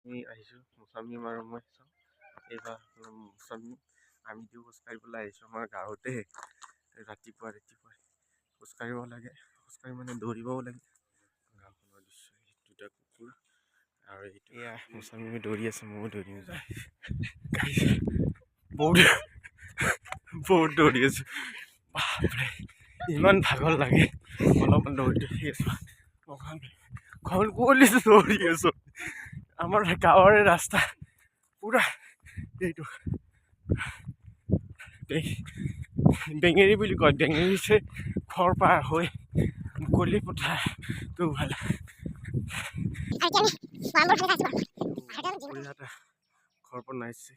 আমি আহিছোঁ মুছামিম আৰু মই চাওঁ এইবাৰ মুছামিম আমিতো খোজকাঢ়িবলৈ আহিছোঁ আমাৰ গাঁৱতে ৰাতিপুৱা খোজকাঢ়িব লাগে খোজকাঢ়ি মানে দৌৰিবও লাগে গাঁওখনৰ দৃশ্য দুটা কুকুৰ আৰু এইটো এয়া মুছামিমে দৌৰি আছে ময়ো দৌৰিম যায় বহুত দৌৰি আছোঁ বাপৰে ইমান ভাগৰ লাগে অলপমান দৌৰি আছোঁ ঘৰ কুঁৱলী দৌৰি আছোঁ আমাৰ গাঁৱৰে ৰাস্তা পুৰা এইটো বেঙেৰি বুলি কয় বেঙেৰিছে ঘৰ পাৰ হৈ মুকলি পথাৰটো ভাল ঘৰ পৰা নাইছে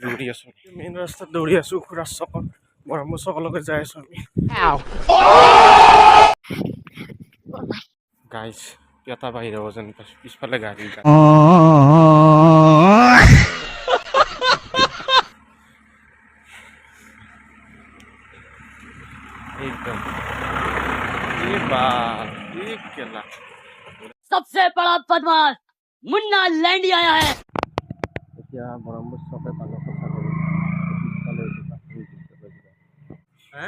দৌৰি আছোঁ মেইন ৰাস্তাত দৌৰি আছোঁ খুৰা চকত বৰম্ব চকলৈকে যাই আছোঁ আমি গাইজ এটা বাহিৰ হ'ব যেন পাইছোঁ পিছফালে গাড়ী एकदम ये बात ये केला सबसे बड़ा बदमाश मुन्ना लैंडी आया है এতিয়া বৰম্ব চকে পালোঁ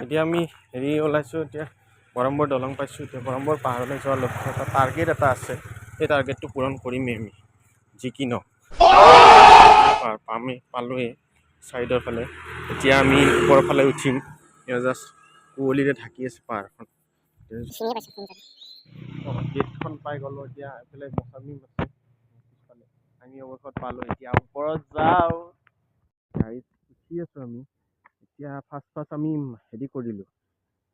এতিয়া আমি হেৰি ওলাইছোঁ এতিয়া বৰম্বৰ দলং পাইছোঁ এতিয়া বৰম্বৰ পাহাৰলৈ যোৱাৰ লক্ষ্য এটা টাৰ্গেট এটা আছে সেই টাৰ্গেটটো পূৰণ কৰিমেই আমি যি কি নহওক আমি পালোঁৱেই ছাইডৰ ফালে এতিয়া আমি ওপৰৰ ফালে উঠিম জাষ্ট কুঁৱলীৰে ঢাকি আছে পাহাৰখন গেটখন পাই গ'লোঁ এতিয়া এইফালে মুছামিম আছে পিছফালে আমি অৱশেষত পালোঁ এতিয়া ওপৰত যাওঁ গাড়ীত উঠি আছোঁ আমি এতিয়া ফাৰ্ষ্ট আমি হেৰি কৰিলোঁ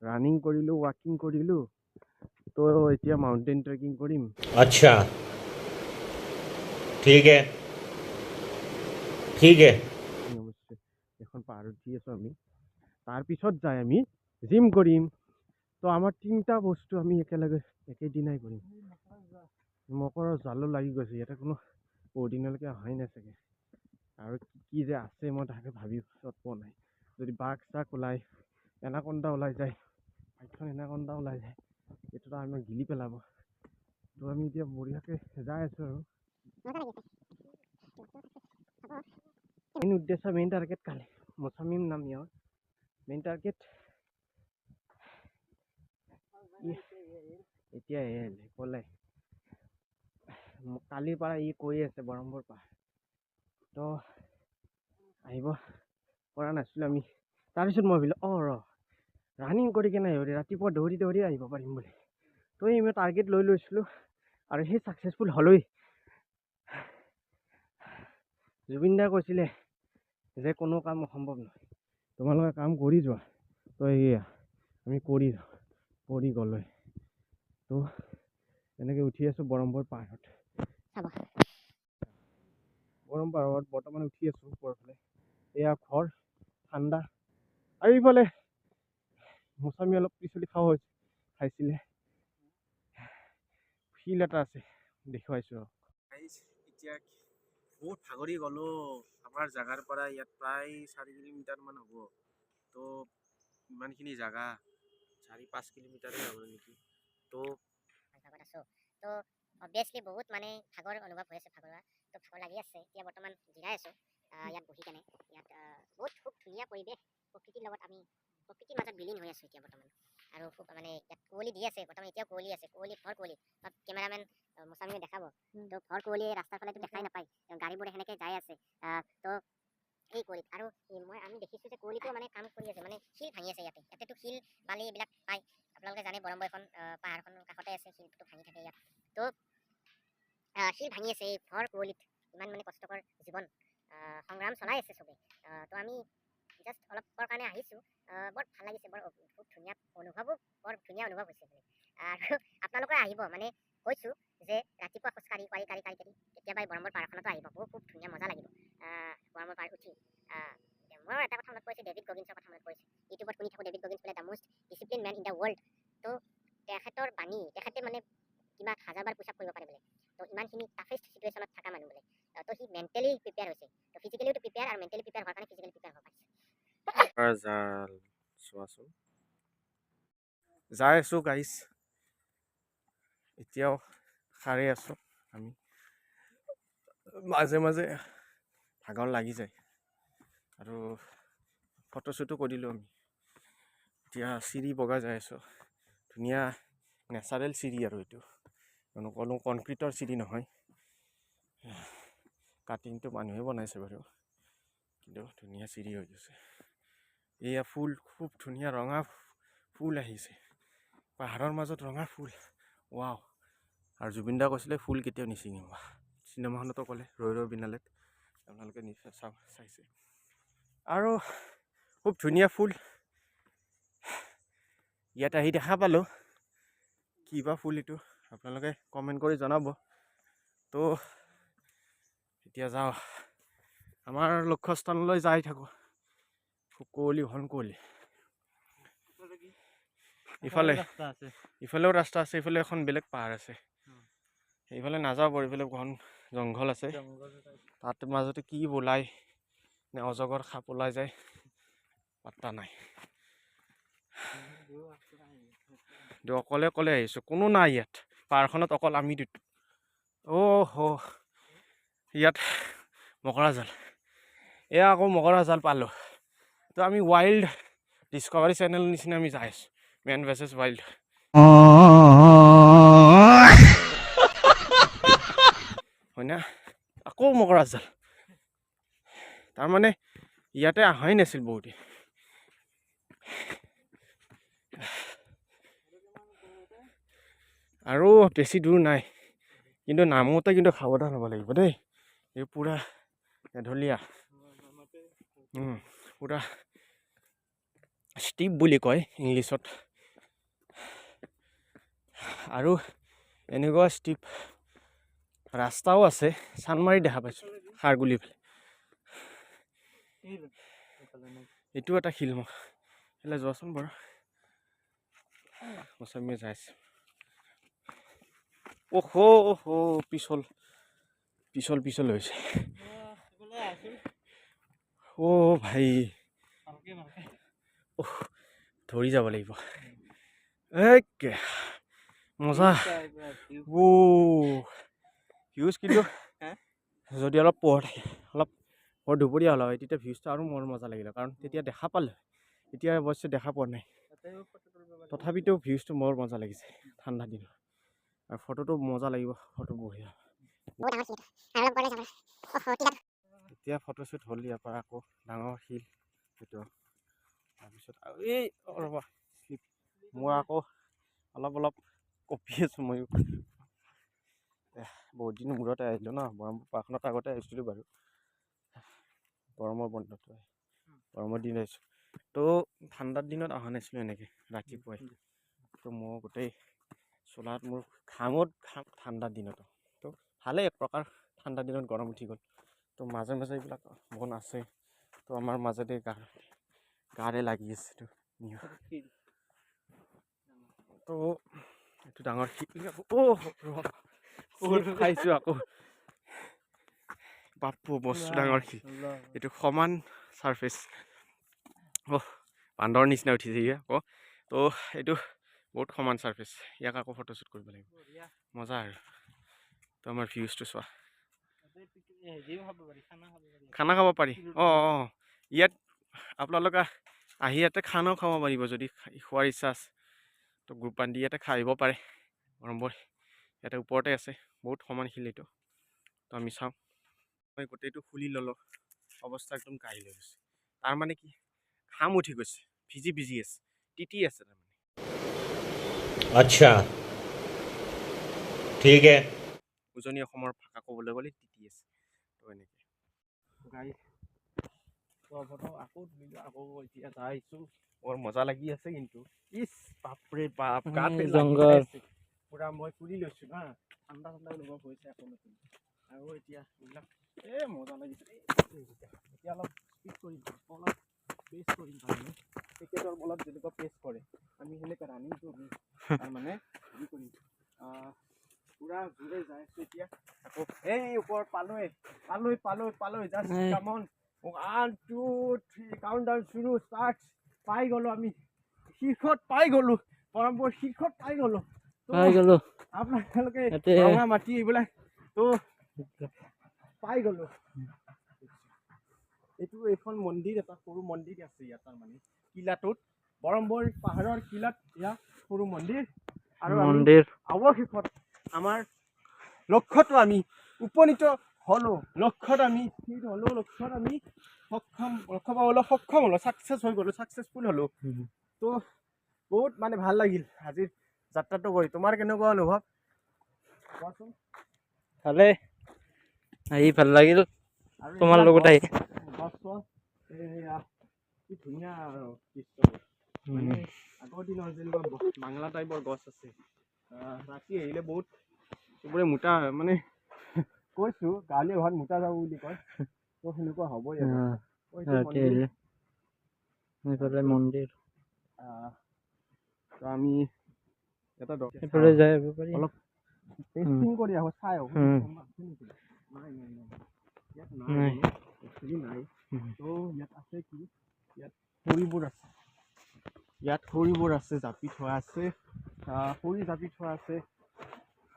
ৰানিং কৰিলোঁ ৱাকিং কৰিলোঁ তো এতিয়া মাউণ্টেইন ট্ৰেকিং কৰিম अच्छा ठीक है অৱশ্যে এখন পাহাৰত উঠি আছোঁ আমি তাৰপিছত যাই আমি জিম কৰিম তো আমাৰ তিনিটা বস্তু আমি একেলগে একেদিনাই কৰিম মকৰৰ জালো লাগি গৈছে ইয়াতে কোনো বহুত দিনলৈকে অহাই নাই চাগে আৰু কি যে আছে মই তাকে ভাবি পোৱা নাই যদি বাঘ চাঘ ওলাই এনাকন্দা ওলাই যায় বাইকখন এনাকন্দা ওলাই যায় এইটোতো আমাক গিলি পেলাব তো আমি এতিয়া বঢ়িয়াকৈ যাই আছোঁ আৰু মেইন উদ্দেশ্য মেইন টাৰ্গেট কালি মুছামিম নাম ইয়াৰ মেইন টাৰ্গেট এতিয়া ক'লে কালিৰ পৰা ই কৈ আছে বৰম্বৰ পাহাৰ তো আহিব পৰা নাছিলোঁ আমি তাৰপিছত মই ভাবিলোঁ ৰানিং কৰি কেনে ৰাতিপুৱা দৌৰি আহিব পাৰিম বুলি তো মই টাৰ্গেট লৈ লৈছিলোঁ আৰু সেই ছাকচেছফুল হ'লেই জুবিন দাই কৈছিলে যে কোনো কাম অসম্ভৱ নহয় তোমালোকে কাম কৰি যোৱা তো এয়া আমি কৰি গ'লোঁ তো এনেকৈ উঠি আছোঁ বৰম্বৰ পাহাৰত গৰম পাহাৰত বৰ্তমান উঠি আছোঁ ওপৰৰ ফালে এয়া ঘৰ ঠাণ্ডা আৰু এইফালে মুছামি অলপ পিছলি খাইছিলে ফিল এটা আছে দেখুৱাইছোঁ এতিয়া বহুত ভাগৰি গ'লোঁ আমাৰ জেগাৰ পৰা ইয়াত প্ৰায় 4 কিলোমিটাৰমান হ'ব তো ইমানখিনি জেগা 4-5 কিলোমিটাৰেই হ'ব নেকি তো অবভিয়াছলি বহুত মানে ভাগৰ অনুভৱ হৈ আছে ভাগৰ লাগি আছে এতিয়া বৰ্তমান জিৰাই আছোঁ ইয়াত বহি কেনে ইয়াত বহুত খুব ধুনীয়া পৰিৱেশ প্ৰকৃতিৰ লগত আমি প্ৰকৃতিৰ মাজত বিলীন হৈ আছোঁ এতিয়া বৰ্তমান আৰু খুব মানে ইয়াত কুঁৱলী দি আছে বৰ্তমান এতিয়াও কুঁৱলী আছে ভৰ কুঁৱলী কেমেৰামেন মুছামিমে দেখাব তো ভৰ কুঁৱলী ৰাস্তাৰ ফালেতো দেখাই নাপায় গাড়ীবোৰে সেনেকৈ যাই আছে তো এই কুঁৱলীত আৰু আমি দেখিছোঁ যে কুঁৱলীটো মানে কাম কৰি আছে মানে শিল ভাঙি আছে ইয়াতেতো শিল বালি এইবিলাক পায় আপোনালোকে জানে বৰম্ব এখন পাহাৰখনৰ কাষতে আছে শিলটো ভাঙি থাকে ইয়াত তো শিল ভাঙি আছে এই ভৰ কুঁৱলীত ইমান মানে কষ্টকৰ জীৱন সংগ্ৰাম চলাই আছে চবে তো আমি জাষ্ট অলপৰ কাৰণে আহিছোঁ বৰ ভাল লাগিছে খুব ধুনীয়া অনুভৱ হৈছে মানে আৰু আপোনালোকে আহিব মানে কৈছোঁ যে ৰাতিপুৱা খোজকাঢ়ি কাঢ়ি কেতিয়াবা এই বৰম্বৰ পাহাৰখনতো আহিব খুব ধুনীয়া মজা লাগিব বৰম্বৰ পাহাৰ উঠি মই এটা কথা মনত পৰিছে ডেভিড গগিন্সৰ কথা মনত পৰিছে ইউটিউবত শুনি থাকোঁ ডেভিড গগিন্স বোলে the most discipline men in the world তো তেখেতৰ বাণী তেখেতে মানে কিবা 1000 পুছ আপ কৰিব পাৰে বোলে তো ইমানখিনি টাফেষ্ট চিটুৱেশ্যনত থকা মানুহ বোলে তো সি মেণ্টেলি প্ৰিপেয়াৰ হৈছে তো ফিজিকেলিও প্ৰিপেয়াৰ আৰু মেণ্টেলি প্ৰিপেয়াৰ হোৱাৰ কাৰণে ফিজিকেলি প্ৰিপেয়াৰ হ'ব পাৰিছে জাল চোৱাচোন যাই আছোঁ গাইছ এতিয়াও সাৰে আছোঁ আমি মাজে মাজে ভাগৰ লাগি যায় আৰু ফটোশ্বুটো কৰিলোঁ আমি। এতিয়া চিৰি বগাই যাই আছোঁ, ধুনীয়া নেচাৰেল চিৰি আৰু এইটো কোনো কনক্ৰিটৰ চিৰি নহয়, কাটিংটো মানুহে বনাইছে বাৰু, কিন্তু ধুনীয়া চিৰি হৈ গৈছে। এয়া ফুল, খুব ধুনীয়া ৰঙা ফুল আহিছে, পাহাৰৰ মাজত ৰঙা ফুল, ৱাও। আৰু জুবিন দা কৈছিলে ফুল কেতিয়াও নিচিঙিব, চিনেমাখনতো ক'লে ৰৈ ৰৈ বিনালেত, আপোনালোকে নিশ্চয় চাইছে। আৰু খুব ধুনীয়া ফুল, ইয়াত আহি দেখা পালোঁ, কিবা ফুল এইটো আপোনালোকে কমেণ্ট কৰি জনাব। তো এতিয়া যাওঁ, আমাৰ লক্ষ্যস্থানলৈ যাই থাকোঁ, কুঁৱলী ঘন কুঁৱলী। ইফালেও ৰাস্তা আছে, ইফালে এখন বেলেগ পাহাৰ আছে, সেইফালে নাযাওঁ বাৰু, ইফালে ঘন জংঘল আছে, তাত মাজতে কি ওলাই নে অজগৰ সাপ ওলাই যায় পাত্তা নাই। অকলে অকলে আহিছোঁ, কোনো নাই ইয়াত, পাহাৰখনত অকল আমি দুটা। ইয়াত মকৰা জাল, এয়া আকৌ মকৰা জাল পালোঁ। তো আমি ৱাইল্ড ডিস্কভাৰী চেনেলৰ নিচিনা আমি যাই আছোঁ, মেন ভাৰ্চেছ ৱাইল্ড। হয় না, আকৌ মকৰা জাল, তাৰমানে ইয়াতে অহাই নাছিল বহুতে। আৰু বেছি দূৰ নাই, কিন্তু নামোতে কিন্তু সাৱধান হ'ব লাগিব দেই, এই পূৰা এঢলীয়া, পূৰা ষ্টিপ বুলি কয় ইংলিছত। আৰু এনেকুৱা ষ্টিপ ৰাস্তাও আছে, চানমাৰি দেখা পাইছোঁ, খাৰগুলি ফালে। এইটো এটা শিলমখ, সেইফালে যোৱাচোন বাৰু, মৌচুমী যাই আছে। পিছল হৈছে। ভাই ধৰি যাব লাগিব, মজা। ভিউজ কিন্তু যদি অলপ পোহৰ থাকে, অলপ বৰ দুপৰীয়া হ'ল হয়, তেতিয়া ভিউজটো আৰু মোৰ মজা লাগিলে, কাৰণ তেতিয়া দেখা পালে, এতিয়া অৱশ্যে দেখা পোৱা নাই, তথাপিতো ভিউজটো মোৰ মজা লাগিছে ঠাণ্ডা দিনত, আৰু ফটোটো মজা লাগিব, ফটো বঢ়িয়া। এতিয়া ফটোশ্বুট হ'ল, ইয়াৰ পৰা আকৌ ডাঙৰ শিল সেইটো, তাৰপিছত আৰু এই ৰ'বা মই আকৌ অলপ কঁপি আছোঁ ময়ো, বহুত দিন মূৰতে আহিলোঁ ন, ব্ৰহ্মপুত্ৰ পাৰ্কখনত আগতে আহিছিলোঁ বাৰু, গৰমৰ বন্ধত, গৰমৰ দিন আহিছোঁ। তো ঠাণ্ডাৰ দিনত অহা নাছিলোঁ এনেকৈ ৰাতিপুৱাই, তো মই গোটেই চোলাত মোৰ ঘাম ঠাণ্ডাৰ দিনতো, তো ভালেই এক প্ৰকাৰ, ঠাণ্ডাৰ দিনত গৰম উঠি গ'ল। তো মাজে মাজে এইবিলাক বন আছে, তো আমাৰ মাজতে গাৰে লাগি আছে, তো এইটো ডাঙৰ শিল, খাইছোঁ আকৌ, বাপু বস্তু ডাঙৰ শিল, এইটো সমান চাৰফেচ, বান্দৰ নিচিনা উঠিছে আকৌ, তো এইটো বহুত সমান চাৰফেচ, ইয়াক আকৌ ফটোশ্বুট কৰিব লাগিব, মজা আৰু। তো আমাৰ ভিউজটো চোৱা, খানা খাব পাৰি, ইয়াত আপোনালোকে আহি ইয়াতে খানাও খাব পাৰিব, যদি খোৱাৰ ইচ্ছা আছে, তো গ্ৰুপ বান্ধি ইয়াতে খাই আহিব পাৰে, গৰমবোৰ ইয়াতে ওপৰতে আছে, বহুত সমান শিল এইটো। তো আমি চাওঁ, মই গোটেইটো খুলি ল'লোঁ, অৱস্থা একদম কাঢ়ি লৈ গৈছে, তাৰমানে কি ঘাম উঠি গৈছে, ভিজি আছে, তিতি আছে তাৰমানে। আচ্ছা ঠিক আছে, উজনি অসমৰ ভাষা ক'বলৈ গ'লে তিতি আছে, তো এনেকৈ আকৌ এতিয়া যাইছোঁ, বৰ মজা লাগি আছে কিন্তু, বাপৰে বাপ, গাতে জংঘল পুৰা মই ফুলি লৈছোঁ হা, ঠাণ্ডা অনুভৱ হৈছে আকৌ নতুন, আৰু এতিয়া এইবিলাক মজা লাগিছে। এতিয়া অলপ স্পীড কৰিম, অলপ পেচ কৰিম, তাৰমানে ক্ৰিকেটৰ বলত যেনেকুৱা পেচ কৰে, আমি সেনেকৈ ৰানিংটো তাৰমানে হেৰি কৰিম, পুৰা জোৰে যাই আছোঁ এতিয়া, আকৌ এই ওপৰত পালৈ জাষ্ট কাম অন, 1 2 3 কাউণ্টডাউন শুৰু, ষ্টাৰ্ট। পাই গ'লোঁ আমি, শীৰ্ষত পাই গ'লোঁ, ব্ৰহ্মপুৰৰ শীৰ্ষত পাই গ'লোঁ, আপোনালোকে ৰঙা মাটি এইবিলাক তো পাই গ'লো। এইখন মন্দিৰ এটা সৰু মন্দিৰ আছে ইয়াত, তাৰমানে কিলাটোত বৰম্বৰ পাহাৰৰ কিলাত ইয়াত সৰু মন্দিৰ। আৰু মন্দিৰ অৱশেষত আমাৰ লক্ষ্যটো আমি উপনীত হ'লো। লক্ষ্যত আমি লক্ষ্য পাবলৈ সক্ষম হ'লো, ছাকচেছ হৈ গ'লো, ছাকচেছফুল হ'লো। তো বহুত মানে ভাল লাগিল আজিৰ যাত্ৰাটো কৰি। তোমাৰ কেনেকুৱা অনুভৱ কোৱাচোন? ভালে আহি ভাল লাগিল আৰু তোমাৰ এইবিলাক লগত আহি। গছ এয়া কি ধুনীয়া দৃশ্য। মানে আগৰ দিনৰ যেনেকুৱা বাংলা টাইপৰ গছ আছে, ৰাতি আহিলে বহুত চবৰে মোটা মানে কৈছো গাঁৱলীয়া ভাষাত মোটা যাব বুলি কয়। তো সেনেকুৱা হ'বই আৰু মন্দিৰ তো আমি এটা সেইফালে যাই আহিব পাৰি। অলপ টেষ্টিং কৰি আহো, চাই আহো। নাই ইয়াত নাই নাই। তো ইয়াত আছে কি, ইয়াত খৰিবোৰ আছে, জাপি থোৱা আছে, খৰি জাপি থোৱা আছে।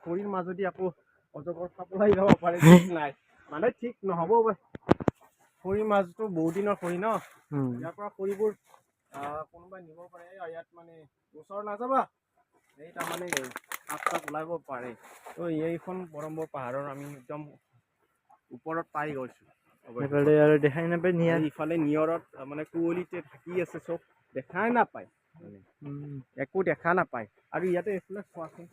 খৰিৰ মাজেদি আকৌ অজগৰ সাপ ওলাই যাব পাৰে, ঠিক নাই মানে ঠিক নহ'বও পাৰে। খৰিৰ মাজটো বহুত দিনৰ খৰি ন, ইয়াৰ পৰা খৰিবোৰ কোনোবাই নিব পাৰে। ইয়াত মানে ওচৰ নাযাবা, এই তাৰমানে সাপ চাপ ওলাব পাৰে। তো এইখন বৰম্বৰ পাহাৰৰ আমি একদম ওপৰত পাই গৈছো। আৰু দেখাই নাপায় নিয়া। ইফালে নিয়ৰত মানে কুঁৱলীতে ঢাকি আছে, চব দেখাই নাপায়, একো দেখা নাপায়। আৰু ইয়াতে এইফালে চোৱাচোন,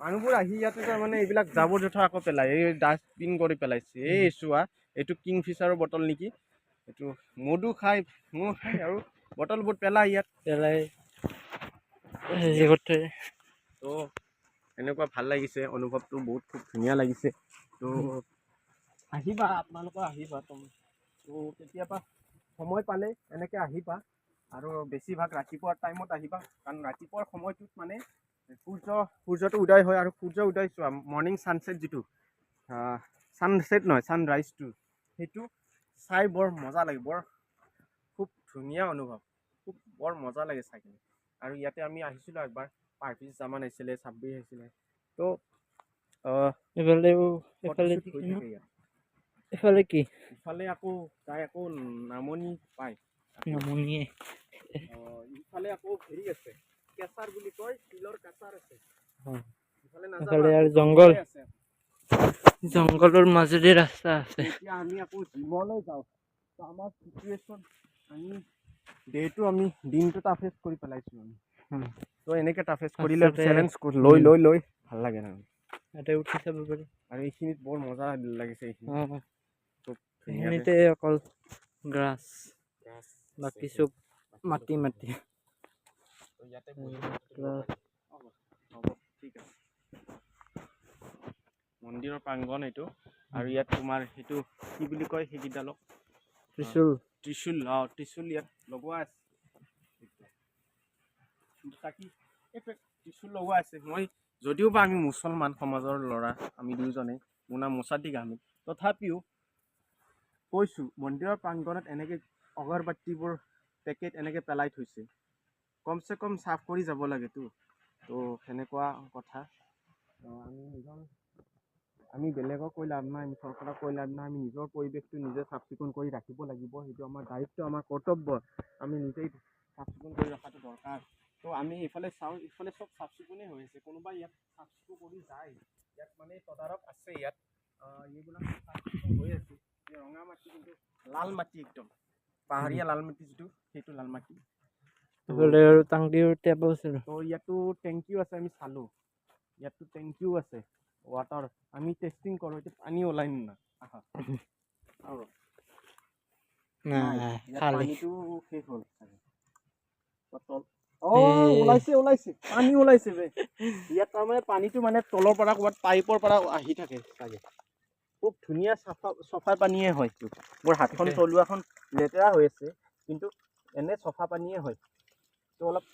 মানুহবোৰ আহি ইয়াতে তাৰমানে এইবিলাক জাবৰ জোথৰ আকৌ পেলায়, এই ডাষ্টবিন কৰি পেলাইছে। এই চোৱা, এইটো কিংফিচাৰৰ বটল নেকি, এইটো মদো খাই আৰু বটলবোৰ পেলাই ইয়াত তো এনেকুৱা ভাল লাগিছে, অনুভৱটো বহুত খুব ধুনীয়া লাগিছে। তো আহিবা, আপোনালোকৰ আহিবা তো কেতিয়াবা সময় পালে এনেকৈ আহিবা। আৰু বেছিভাগ ৰাতিপুৱাৰ টাইমত আহিবা, কাৰণ ৰাতিপুৱাৰ সময়টোত মানে সূৰ্যটো উদয় হয়। আৰু সূৰ্য উদয় চোৱা, মৰ্ণিং ছানছেট যিটো, ছানছেট নহয় ছানৰাইজটো, সেইটো চাই বৰ মজা লাগে, খুব ধুনীয়া অনুভৱ, বৰ মজা লাগে চাই কিনে। আৰু ইয়াতে আমি আহিছিলোঁ একবাৰ, পাৰ্ভিজ জামান আহিছিলে, ছাব্বিৰ আহিছিলে। তো এইফালে কি ইফালে আকৌ তাই আকৌ নামনি পায়। ইফালে আকৌ হেৰি আছে, কেঁচাৰ বুলি কয়, শিলৰ কেঁচাৰ আছে। ইফালে আৰু জংঘল, জংঘলৰ মাজেদি ৰাস্তা আছে। এতিয়া আমি আকৌ জিমলৈ যাওঁ। তো আমাৰ চিটুৱেশ্যন, আমি ডেটো আমি দিনটো টাফেষ্ট কৰি পেলাইছোঁ আমি। তো এনেকৈ টাফেষ্ট কৰিলে চেলেঞ্জ লৈ ভাল লাগে না। ইয়াতে উঠি চাব পাৰি। আৰু এইখিনিত বৰ মজা লাগিছে, এইখিনিতে অকল গ্ৰাছ, বাকী চব মাটি। ইয়াতে ঠিক আছে, মন্দিৰৰ প্ৰাংগণ এইটো। আৰু ইয়াত তোমাৰ সেইটো কি বুলি কয়, সেইকেইডালক ত্ৰিশূল ইয়াত লগোৱা আছে। ত্ৰিশূল লগোৱা আছে। মই যদিও বা আমি মুছলমান সমাজৰ ল'ৰা, আমি দুয়োজনে মোৰ নাম মোছাদ্দিক আহমেদ, তথাপিও কৈছোঁ মন্দিৰৰ প্ৰাংগণত এনেকৈ অগৰবাতিবোৰ পেকেট এনেকৈ পেলাই থৈছে, কমচে কম চাফ কৰি যাব লাগেতো। তো সেনেকুৱা কথা। আমি বেলেগক কৈ লাভ নাই, আমি চৰকাৰক কৈ লাভ নাই, আমি নিজৰ পৰিৱেশটো নিজে চাফ চিকুণ কৰি ৰাখিব লাগিব। সেইটো আমাৰ দায়িত্ব, আমাৰ কৰ্তব্য। আমি নিজেই চাফ চিকুণ কৰি ৰখাটো দৰকাৰ। তো আমি ইফালে চাওঁ, ইফালে চব চাফ চিকুণেই হৈ আছে, কোনোবাই ইয়াত চাফ চিকুণ কৰি যায়, ইয়াত মানে তদাৰক আছে। ইয়াত এইবিলাক চাফ চিকুণ হৈ আছে। ৰঙা মাটি কিন্তু লাল মাটি, একদম পাহাৰীয়া লাল মাটি যিটো, সেইটো লাল মাটি। আৰু টাংকিৰ টেপো আছে। তো ইয়াতো টেংকিও আছে, আমি চালোঁ, ইয়াতো টেংকিও আছে ৱাটাৰ। আমি টেষ্টিং কৰোঁ, এতিয়া পানী ওলাই না আহা। পানীটো শেষ হ'ল ওলাইছে পানী ওলাইছে বে। ইয়াত তাৰমানে পানীটো মানে তলৰ পৰা ক'ৰবাত পাইপৰ পৰা আহি থাকে চাগে। খুব ধুনীয়া চফা পানীয়ে হয়। মোৰ হাতখন তলুৱাখন লেতেৰা হৈ আছে, কিন্তু এনে চফা পানীয়ে হয়। তো অলপ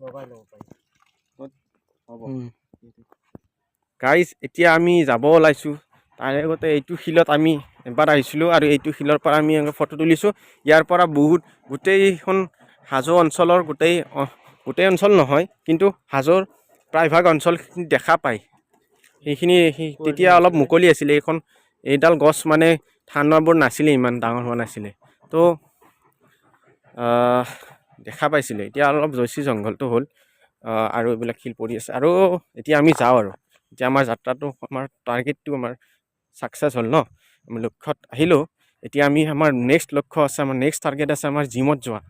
লগাই ল'ব পাৰি। হ'ব গাইজ, এতিয়া আমি যাব ওলাইছোঁ। তাৰে আগতে এইটো শিলত আমি এবাৰ আহিছিলোঁ, আৰু এইটো শিলৰ পৰা আমি ফটো তুলিছোঁ। ইয়াৰ পৰা গোটেইখন হাজো অঞ্চলৰ গোটেই অঞ্চল নহয়, কিন্তু হাজোৰ প্ৰায়ভাগ অঞ্চলখিনি দেখা পায়। সেইখিনি তেতিয়া অলপ মুকলি আছিলে। এইখন এইডাল গছ মানে ঠাণ্ডাবোৰ নাছিলে, ইমান ডাঙৰ হোৱা নাছিলে। তো দেখা পাইছিলে, এতিয়া অলপ জয়চি জংঘলটো হ'ল আৰু এইবিলাক শিল পৰি আছে। আৰু এতিয়া আমি যাওঁ, আৰু এতিয়া আমাৰ যাত্ৰাটো, আমাৰ টাৰ্গেটটো আমাৰ ছাকচেছ হ'ল ন, আমি লক্ষ্যত আহিলোঁ। এতিয়া আমি আমাৰ নেক্সট লক্ষ্য আছে, আমাৰ নেক্সট টাৰ্গেট আছে আমাৰ জিমত যোৱা।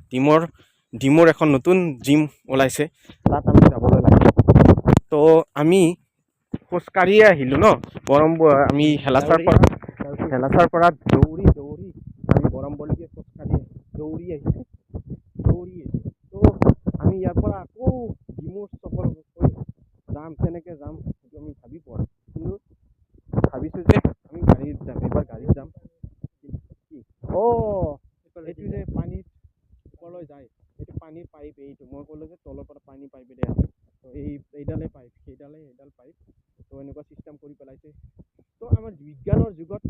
ডিমৰ এখন নতুন জিম ওলাইছে, তাত আমি যাবলৈ লাগে। তো আমি খোজকাঢ়িয়ে আহিলোঁ ন, আমি হেলাচাৰ পৰা দৌৰি আমি বৰম্বলৈকে খোজকাঢ়ি দৌৰি আহিছোঁ। তো আমি ইয়াৰ পৰা আকৌ ডিমৌৰ চকলৈকে যাম, কেনেকৈ যাম সেইটো আমি ভাবি পোৱা নাই। কিন্তু ভাবিছোঁ যে আমি গাড়ীত যাম, এইবাৰ গাড়ীত যাম। এইটো যে পানীত ওপৰলৈ যায়, এইটো পানীৰ পাইপ। এইটো মই ক'লোঁ যে তলৰ পৰা পানী পাইপেৰে আছে, তো এইডালে পাইপ, এইডাল পাইপ। তো এনেকুৱা চিষ্টেম কৰি পেলাইছে। তো আমাৰ বিজ্ঞানৰ যুগত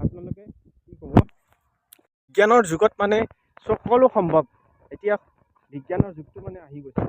আপোনালোকে কি ক'ব, বিজ্ঞানৰ যুগত মানে সকলো সম্ভৱ। এতিয়া বিজ্ঞানৰ যুগটো মানে আহি গৈছে।